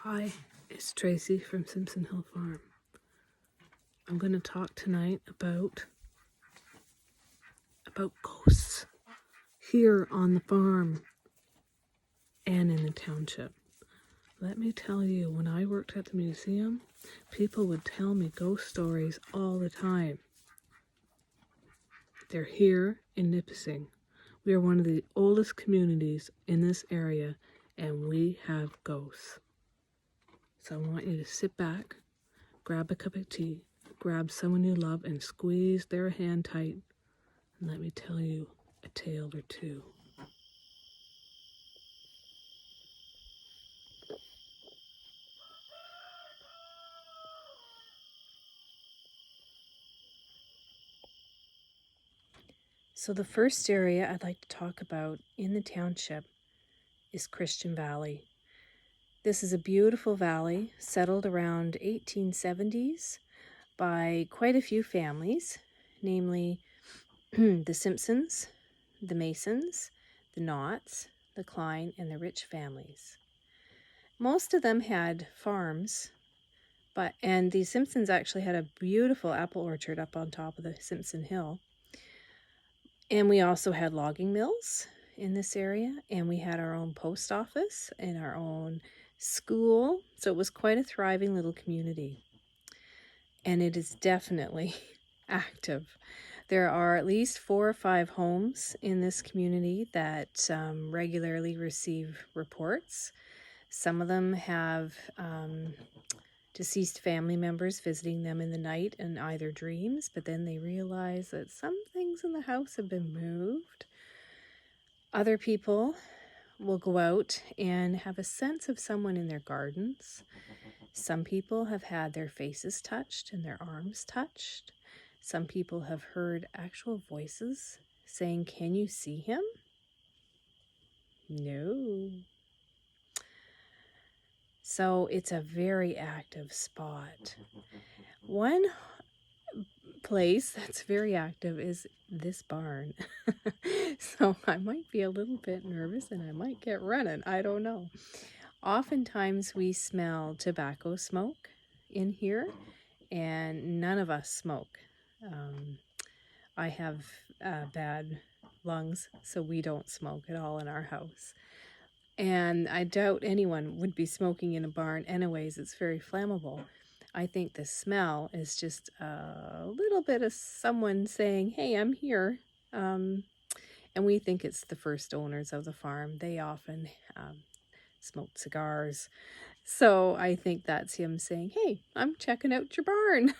Hi, it's Tracy from Simpson Hill Farm. I'm going to talk tonight about ghosts here on the farm and in the township. Let me tell you, when I worked at the museum, people would tell me ghost stories all the time. They're here in Nipissing. We are one of the oldest communities in this area, and we have ghosts. So I want you to sit back, grab a cup of tea, grab someone you love and squeeze their hand tight, and let me tell you a tale or two. So the first area I'd like to talk about in the township is Christian Valley. This is a beautiful valley settled around 1870s by quite a few families, namely the Simpsons, the Masons, the Knotts, the Klein, and the Rich families. Most of them had farms, and the Simpsons actually had a beautiful apple orchard up on top of the Simpson Hill. And we also had logging mills in this area, and we had our own post office and our own school. So it was quite a thriving little community. And it is definitely active. There are at least 4 or 5 homes in this community that regularly receive reports. Some of them have deceased family members visiting them in the night in either dreams, but then they realize that some things in the house have been moved. Other people will go out and have a sense of someone in their gardens. Some people have had their faces touched and their arms touched. Some people have heard actual voices saying, "Can you see him?" No. So it's a very active spot. One place that's very active is this barn. So I might be a little bit nervous and I might get running. I don't know. Oftentimes we smell tobacco smoke in here, and none of us smoke. I have bad lungs, so we don't smoke at all in our house. And I doubt anyone would be smoking in a barn anyways. It's very flammable. I think the smell is just a little bit of someone saying, "Hey, I'm here." And we think it's the first owners of the farm. They often smoked cigars. So I think that's him saying, "Hey, I'm checking out your barn."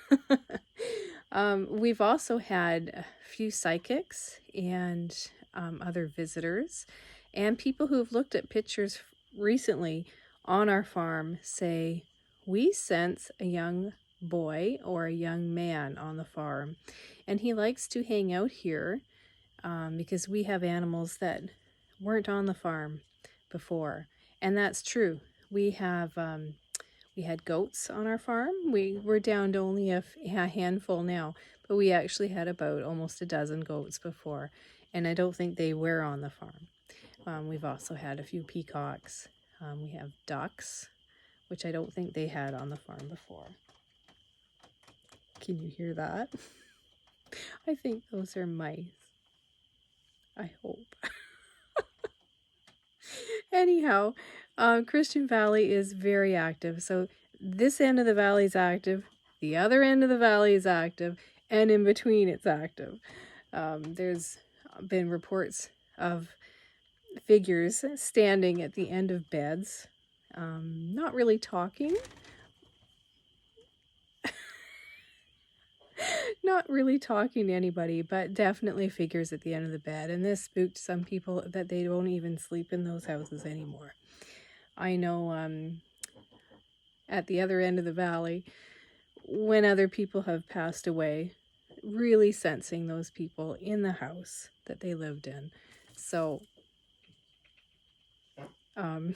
We've also had a few psychics and other visitors, and people who've looked at pictures recently on our farm say, "We sense a young boy or a young man on the farm, and he likes to hang out here because we have animals that weren't on the farm before." And that's true. We had goats on our farm. We're down to only a handful now, but we actually had about almost a dozen goats before, and I don't think they were on the farm. We've also had a few peacocks. We have ducks, which I don't think they had on the farm before. Can you hear that? I think those are mice. I hope. Anyhow, Christian Valley is very active. So this end of the valley is active, the other end of the valley is active, and in between it's active. There's been reports of figures standing at the end of beds, not really talking. Not really talking to anybody, but definitely figures at the end of the bed. And this spooked some people that they don't even sleep in those houses anymore. I know at the other end of the valley, when other people have passed away, really sensing those people in the house that they lived in. So I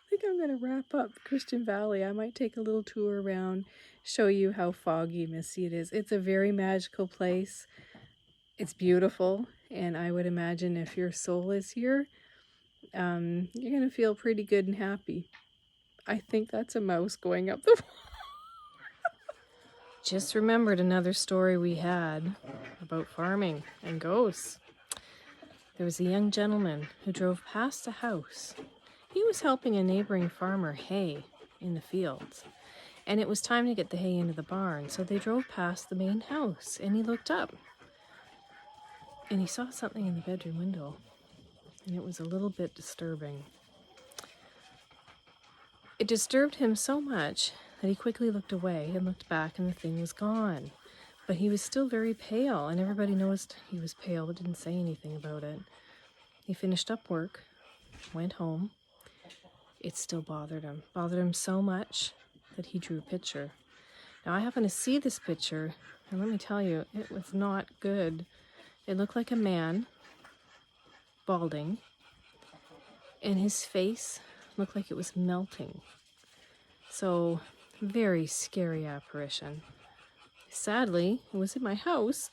think I'm going to wrap up Christian Valley. I might take a little tour around, show you how foggy, misty it is. It's a very magical place. It's beautiful, and I would imagine if your soul is here, you're going to feel pretty good and happy. I think that's a mouse going up the wall. Just remembered another story we had about farming and ghosts. There was a young gentleman who drove past a house. He was helping a neighboring farmer hay in the fields, and it was time to get the hay into the barn, so they drove past the main house, and he looked up, and he saw something in the bedroom window, and it was a little bit disturbing. It disturbed him so much that he quickly looked away and looked back, and the thing was gone. But he was still very pale, and everybody noticed he was pale but didn't say anything about it. He finished up work, went home. It still bothered him so much that he drew a picture. Now I happened to see this picture, and let me tell you, it was not good. It looked like a man, balding, and his face looked like it was melting. So, very scary apparition. Sadly, it was in my house.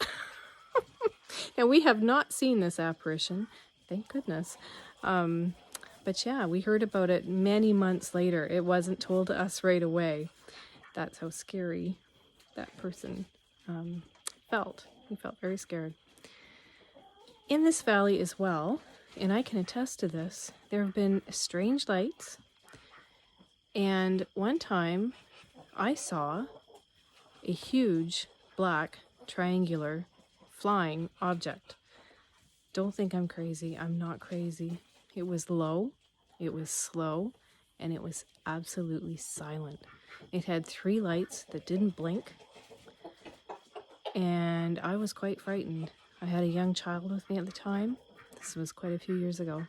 And we have not seen this apparition, thank goodness. But yeah, we heard about it many months later. It wasn't told to us right away. That's how scary that person felt. He felt very scared. In this valley as well, and I can attest to this, there have been strange lights. And one time I saw a huge black triangular flying object. Don't think I'm crazy. I'm not crazy. It was low, it was slow, and it was absolutely silent. It had 3 lights that didn't blink, and I was quite frightened. I had a young child with me at the time. This was quite a few years ago.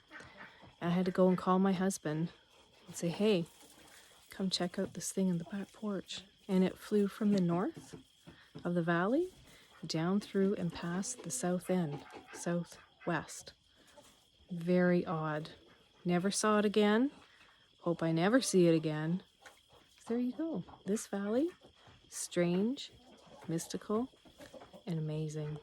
I had to go and call my husband and say, hey, come check out this thing in the back porch. And it flew from the north of the valley down through and past the south end, southwest. Very odd. Never saw it again. Hope I never see it again. There you go. This valley, strange, mystical, and amazing.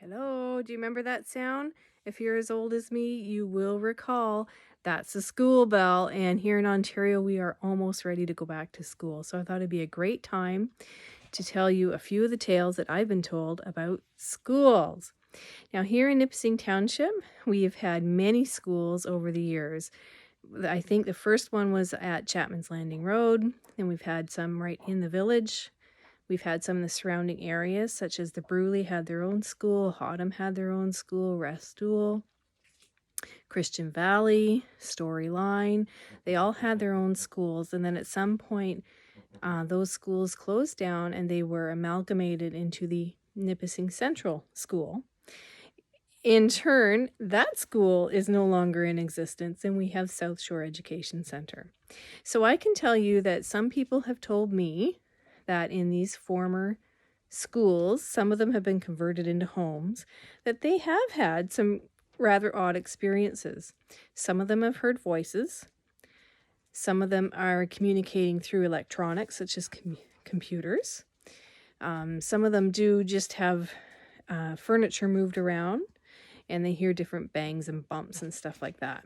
Hello, do you remember that sound? If you're as old as me, you will recall that's a school bell. And here in Ontario, we are almost ready to go back to school. So I thought it'd be a great time to tell you a few of the tales that I've been told about schools. Now, here in Nipissing Township, we have had many schools over the years. I think the first one was at Chapman's Landing Road, and we've had some right in the village. We've had some in the surrounding areas, such as the Bruley had their own school, Hotham had their own school, Restoule, Christian Valley, Storyline. They all had their own schools, and then at some point, those schools closed down and they were amalgamated into the Nipissing Central School. In turn, that school is no longer in existence, and we have South Shore Education Center. So I can tell you that some people have told me that in these former schools, some of them have been converted into homes, that they have had some rather odd experiences. Some of them have heard voices. Some of them are communicating through electronics, such as computers. Some of them do just have furniture moved around, and they hear different bangs and bumps and stuff like that.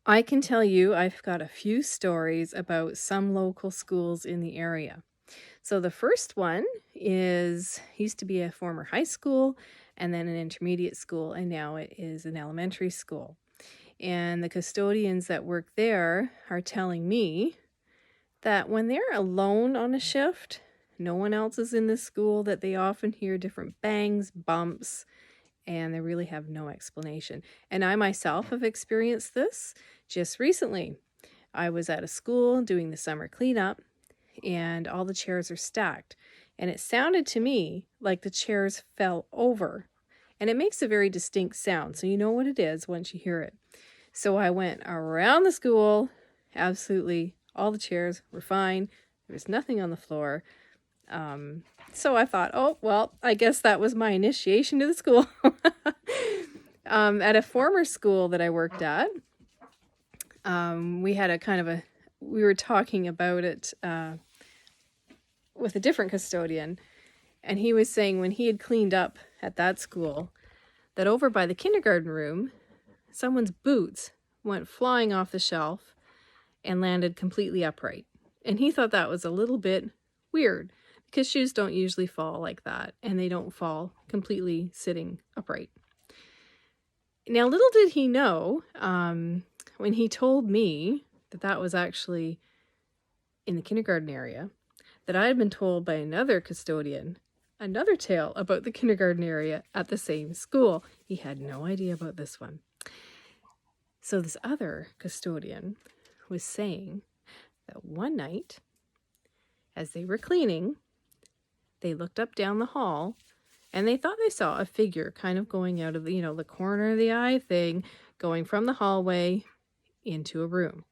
I can tell you I've got a few stories about some local schools in the area. So the first one used to be a former high school and then an intermediate school, and now it is an elementary school. And the custodians that work there are telling me that when they're alone on a shift, no one else is in the school, that they often hear different bangs, bumps, and they really have no explanation. And I myself have experienced this just recently. I was at a school doing the summer cleanup, and all the chairs are stacked. And it sounded to me like the chairs fell over. And it makes a very distinct sound, so you know what it is once you hear it. So I went around the school. Absolutely, all the chairs were fine. There was nothing on the floor. So I thought, oh, well, I guess that was my initiation to the school. At a former school that I worked at, we had we were talking about it with a different custodian, And he was saying when he had cleaned up at that school, that over by the kindergarten room, someone's boots went flying off the shelf and landed completely upright. And he thought that was a little bit weird because shoes don't usually fall like that, and they don't fall completely sitting upright. Now, little did he know, when he told me that that was actually in the kindergarten area, that I had been told by another custodian another tale about the kindergarten area at the same school. He had no idea about this one. So this other custodian was saying that one night, as they were cleaning, they looked up down the hall and they thought they saw a figure kind of going out of the, the corner of the eye thing, going from the hallway into a room.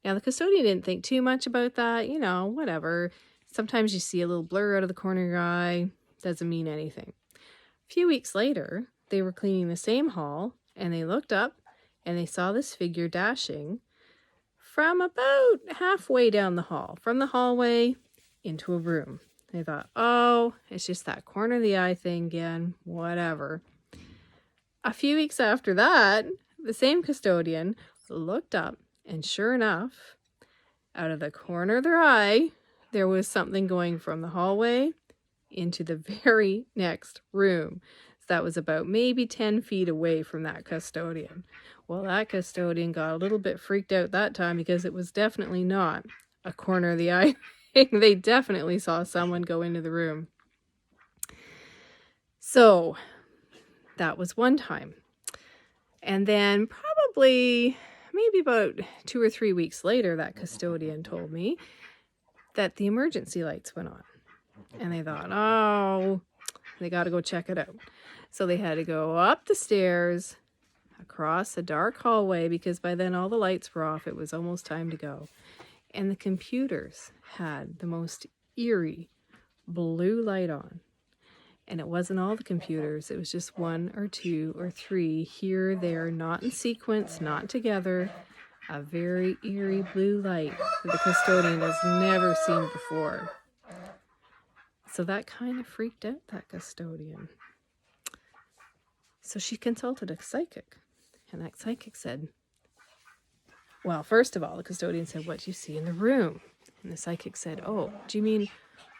Now, the custodian didn't think too much about that, whatever. Sometimes you see a little blur out of the corner of your eye, doesn't mean anything. A few weeks later, they were cleaning the same hall and they looked up and they saw this figure dashing from about halfway down the hall, from the hallway into a room. They thought, oh, it's just that corner of the eye thing again, whatever. A few weeks after that, the same custodian looked up, and sure enough, out of the corner of their eye, there was something going from the hallway into the very next room. So that was about maybe 10 feet away from that custodian. Well, that custodian got a little bit freaked out that time because it was definitely not a corner of the eye. They definitely saw someone go into the room. So that was one time. And then probably maybe about 2 or 3 weeks later, that custodian told me that the emergency lights went on. And they thought, oh, they got to go check it out. So they had to go up the stairs, across a dark hallway, because by then all the lights were off. It was almost time to go. And the computers had the most eerie blue light on. And it wasn't all the computers. It was just 1 or 2 or 3 here, there, not in sequence, not together. A very eerie blue light that the custodian has never seen before. So that kind of freaked out that custodian. So she consulted a psychic. And that psychic said, well, first of all, the custodian said, what do you see in the room? And the psychic said, oh, do you mean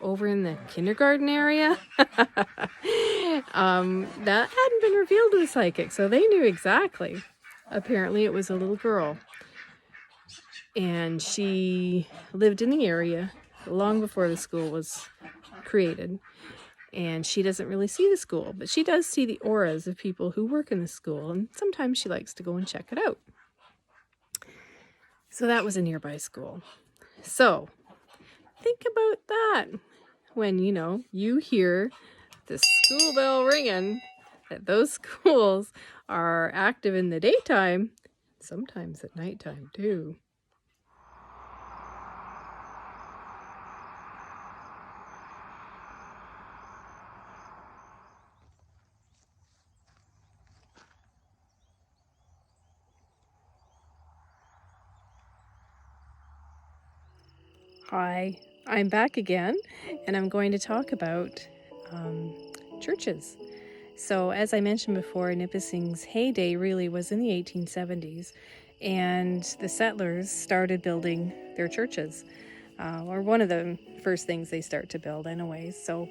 over in the kindergarten area? That hadn't been revealed to the psychic, so they knew exactly. Apparently it was a little girl. And she lived in the area long before the school was created. And she doesn't really see the school, but she does see the auras of people who work in the school. And sometimes she likes to go and check it out. So that was a nearby school. So think about that when, you hear the school bell ringing, that those schools are active in the daytime, sometimes at nighttime too. Hi, I'm back again, and I'm going to talk about churches. So as I mentioned before, Nipissing's heyday really was in the 1870s, and the settlers started building their churches, or one of the first things they start to build anyways. So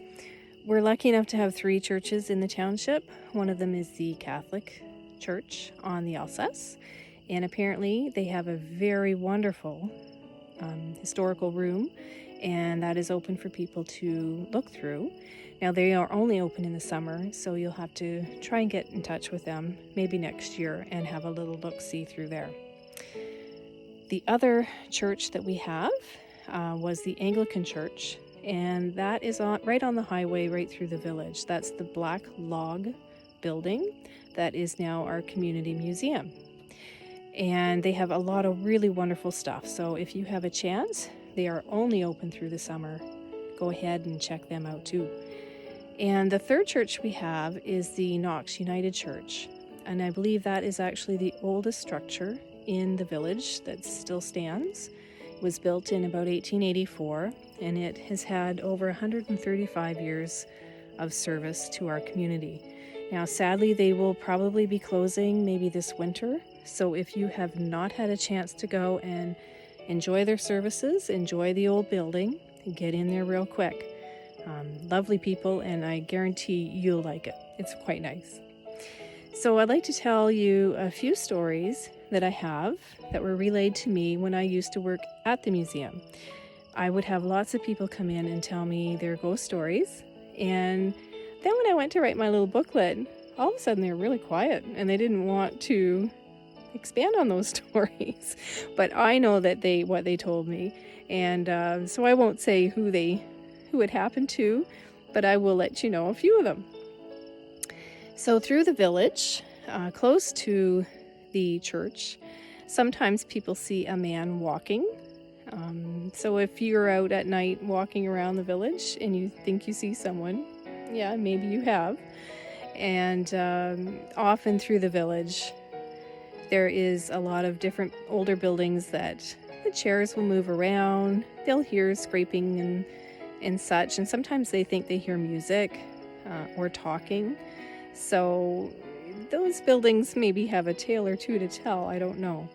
we're lucky enough to have 3 churches in the township. One of them is the Catholic Church on the Alsace, and apparently they have a very wonderful historical room, and that is open for people to look through. Now, they are only open in the summer, so you'll have to try and get in touch with them maybe next year and have a little look-see through there. The other church that we have was the Anglican Church, and that is right on the highway right through the village. That's the black log building that is now our community museum. And they have a lot of really wonderful stuff. So if you have a chance, they are only open through the summer. Go ahead and check them out too. And the third church we have is the Knox United Church. And I believe that is actually the oldest structure in the village that still stands. It was built in about 1884. and it has had over 135 years of service to our community. Now, sadly, they will probably be closing maybe this winter. So if you have not had a chance to go and enjoy their services, enjoy the old building, and get in there real quick. Lovely people, and I guarantee you'll like it. It's quite nice. So I'd like to tell you a few stories that I have that were relayed to me when I used to work at the museum. I would have lots of people come in and tell me their ghost stories, and then when I went to write my little booklet, all of a sudden they were really quiet and they didn't want to expand on those stories. But I know that what they told me, and so I won't say who it happened to, but I will let you know a few of them. So through the village, close to the church, sometimes people see a man walking. So if you're out at night walking around the village and you think you see someone, yeah, maybe you have. And often through the village, there is a lot of different older buildings that the chairs will move around. They'll hear scraping and such. And sometimes they think they hear music or talking. So those buildings maybe have a tale or two to tell. I don't know.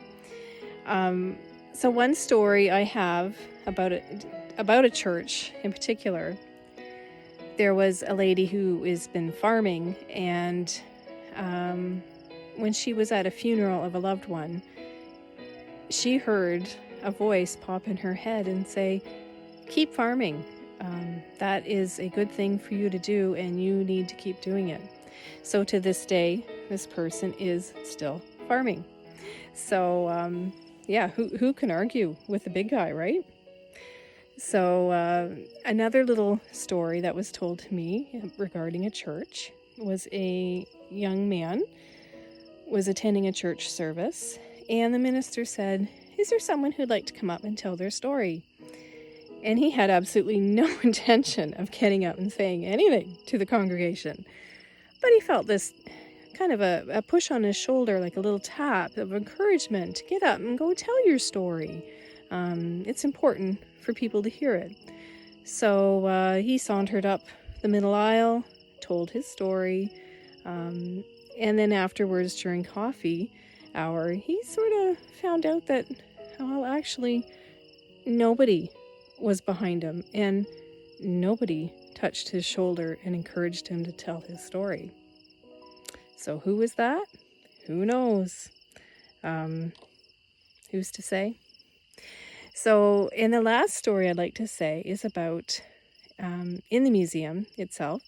So one story I have about a church in particular, there was a lady who has been farming, and when she was at a funeral of a loved one, she heard a voice pop in her head and say, "Keep farming. That is a good thing for you to do, and you need to keep doing it." So to this day, this person is still farming. So yeah, who can argue with the big guy, right? So another little story that was told to me regarding a church was a young man was attending a church service, and the minister said, "Is there someone who'd like to come up and tell their story?" And he had absolutely no intention of getting up and saying anything to the congregation. But he felt this kind of a push on his shoulder, like a little tap of encouragement to get up and go tell your story. It's important for people to hear it. So he sauntered up the middle aisle, told his story, and then afterwards during coffee hour, he sort of found out that, well, actually, nobody was behind him, and nobody touched his shoulder and encouraged him to tell his story. So who was that? Who knows? Who's to say? So, and the last story I'd like to say is about, in the museum itself,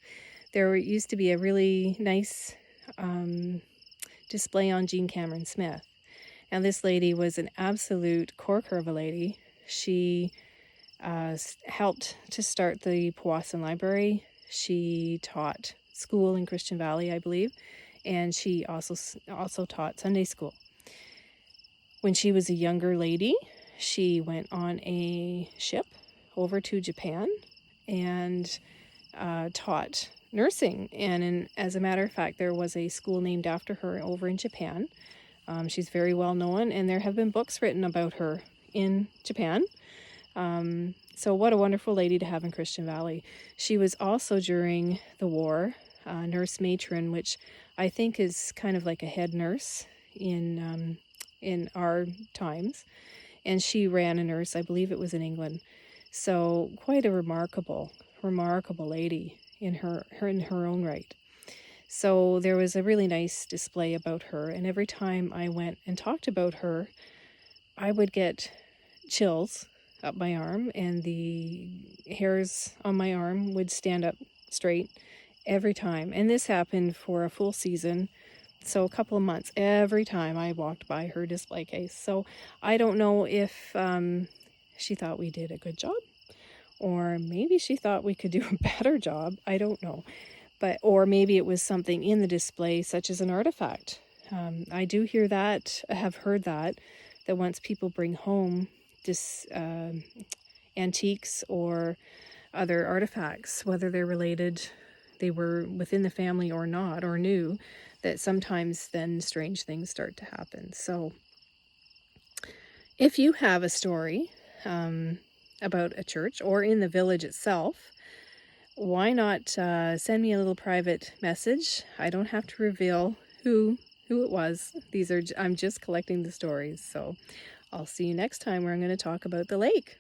there used to be a really nice display on Jean Cameron Smith. And this lady was an absolute corker of a lady. She helped to start the Powassan Library. She taught school in Christian Valley, I believe, and she also taught Sunday school. When she was a younger lady, she went on a ship over to Japan and taught nursing. And as a matter of fact, there was a school named after her over in Japan. She's very well known, and there have been books written about her in Japan. So what a wonderful lady to have in Christian Valley. She was also, during the war, nurse matron, which I think is kind of like a head nurse in our times. And she ran a nurse, I believe it was in England. So quite a remarkable lady in her own right. So there was a really nice display about her, and every time I went and talked about her, I would get chills up my arm, and the hairs on my arm would stand up straight every time. And this happened for a full season, so a couple of months every time I walked by her display case. So I don't know if she thought we did a good job, or maybe she thought we could do a better job. I don't know. Or maybe it was something in the display, such as an artifact. I do hear that, I have heard that once people bring home antiques or other artifacts, whether they're related, they were within the family or not, or new, that sometimes then strange things start to happen. So if you have a story about a church or in the village itself, why not send me a little private message? I don't have to reveal who it was. I'm just collecting the stories. So I'll see you next time where I'm going to talk about the lake.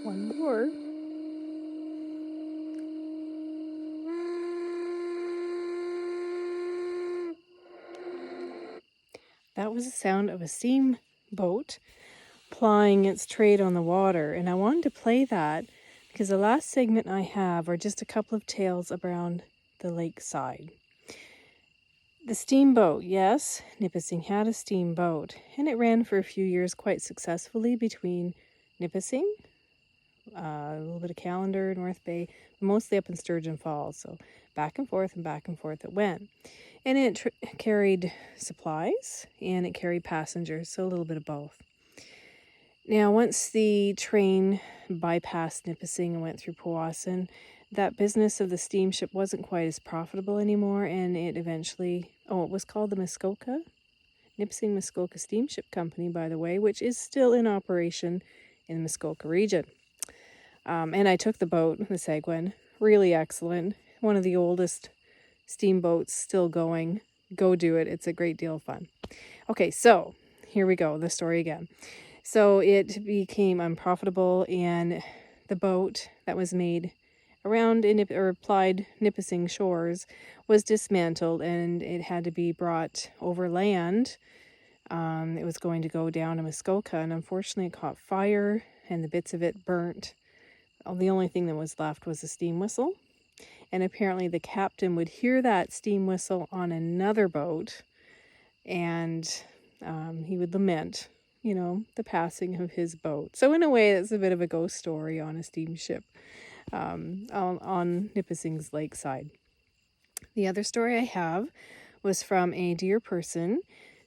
One more. That was the sound of a steamboat plying its trade on the water, and I wanted to play that because the last segment I have are just a couple of tales around the lakeside. The steamboat, yes, Nipissing had a steamboat, and it ran for a few years quite successfully between Nipissing, a little bit of Callander, North Bay, mostly up in Sturgeon Falls. So back and forth it went. And it carried supplies and it carried passengers, so a little bit of both. Now, once the train bypassed Nipissing and went through Powassan, that business of the steamship wasn't quite as profitable anymore, and it eventually, it was called the Muskoka, Nipissing Muskoka Steamship Company, by the way, which is still in operation in the Muskoka region. And I took the boat, the Seguin, really excellent, one of the oldest steamboats still going. Go do it. It's a great deal of fun. Okay, so here we go, the story again. So it became unprofitable, and the boat that was made around applied Nipissing shores was dismantled, and it had to be brought overland. It was going to go down to Muskoka, and unfortunately it caught fire and the bits of it burnt. The only thing that was left was a steam whistle. And apparently the captain would hear that steam whistle on another boat, and he would lament, the passing of his boat. So in a way, that's a bit of a ghost story on a steamship on Nipissing's lakeside. The other story I have was from a dear person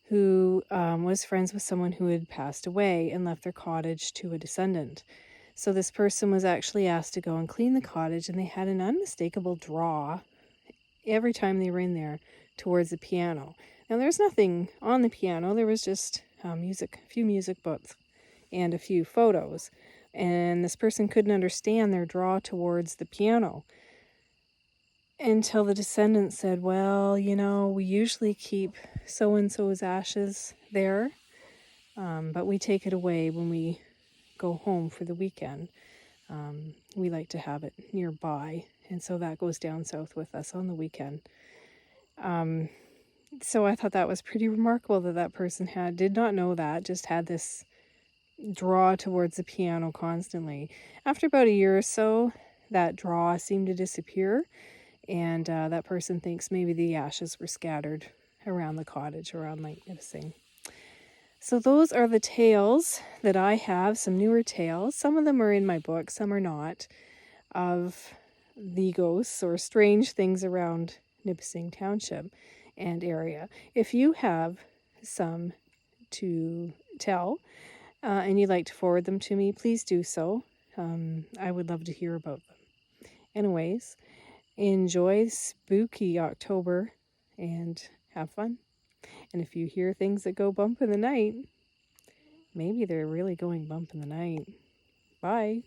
who was friends with someone who had passed away and left their cottage to a descendant. So this person was actually asked to go and clean the cottage, and they had an unmistakable draw every time they were in there towards the piano. Now, there's nothing on the piano. There was just a few music books and a few photos. And this person couldn't understand their draw towards the piano until the descendant said, well, we usually keep so-and-so's ashes there, but we take it away when we go home for the weekend. We like to have it nearby, and so that goes down south with us on the weekend. So I thought that was pretty remarkable that person did not know that, just had this draw towards the piano constantly. After about a year or so, that draw seemed to disappear, and that person thinks maybe the ashes were scattered around the cottage around Lake Nipissing. So those are the tales that I have, some newer tales. Some of them are in my book, some are not, of the ghosts or strange things around Nipissing Township and area. If you have some to tell and you'd like to forward them to me, please do so. I would love to hear about them. Anyways, enjoy spooky October and have fun. And if you hear things that go bump in the night, maybe they're really going bump in the night. Bye.